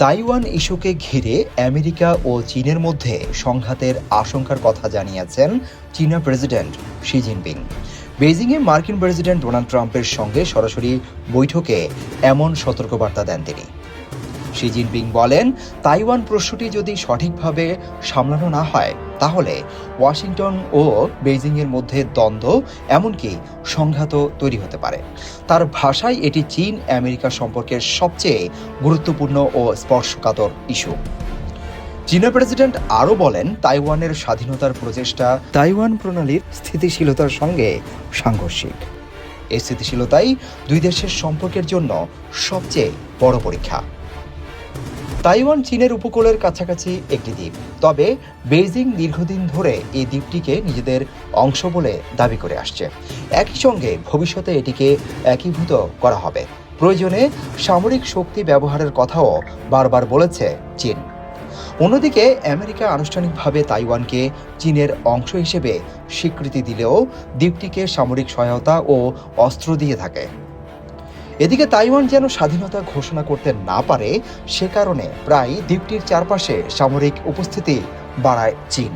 Taiwan ইস্যুকে ঘিরে America ও চীনের মধ্যে সংঘাতের আশঙ্কার কথা জানিয়েছেন চীনা প্রেসিডেন্ট শি জিনপিং। বেইজিংয়ে মার্কিন প্রেসিডেন্ট ডোনাল্ড ট্রাম্পের সঙ্গে সরাসরি বৈঠকে এমন সতর্কবার্তা দেন তিনি। শি জিনপিং বলেন, তাইওয়ান প্রশ্নটি যদি সঠিকভাবে সামলানো না হয় তাহলে ওয়াশিংটন ও বেইজিংয়ের মধ্যে দ্বন্দ্ব এমনকি সংঘাতও তৈরি হতে পারে। তার ভাষায় এটি চীন আমেরিকা সম্পর্কের সবচেয়ে গুরুত্বপূর্ণ ও স্পর্শকাতর ইস্যু। চীনা প্রেসিডেন্ট আরও বলেন, তাইওয়ানের স্বাধীনতার প্রচেষ্টা তাইওয়ান প্রণালীর স্থিতিশীলতার সঙ্গে সাংঘর্ষিক। এই স্থিতিশীলতাই দুই দেশের সম্পর্কের জন্য সবচেয়ে বড় পরীক্ষা। তাইওয়ান চীনের উপকূলের কাছাকাছি একটি দ্বীপ, তবে বেইজিং দীর্ঘদিন ধরে এই দ্বীপটিকে নিজেদের অংশ বলে দাবি করে আসছে। একই সঙ্গে ভবিষ্যতে এটিকে একীভূত করা হবে, প্রয়োজনে সামরিক শক্তি ব্যবহারের কথাও বারবার বলেছে চীন। অন্যদিকে আমেরিকা আনুষ্ঠানিকভাবে তাইওয়ানকে চীনের অংশ হিসেবে স্বীকৃতি দিলেও দ্বীপটিকে সামরিক সহায়তা ও অস্ত্র দিয়ে থাকে। এদিকে তাইওয়ান যেন স্বাধীনতা ঘোষণা করতে না পারে সে কারণে প্রায় দ্বীপটির চারপাশে সামরিক উপস্থিতি বাড়ায় চীন।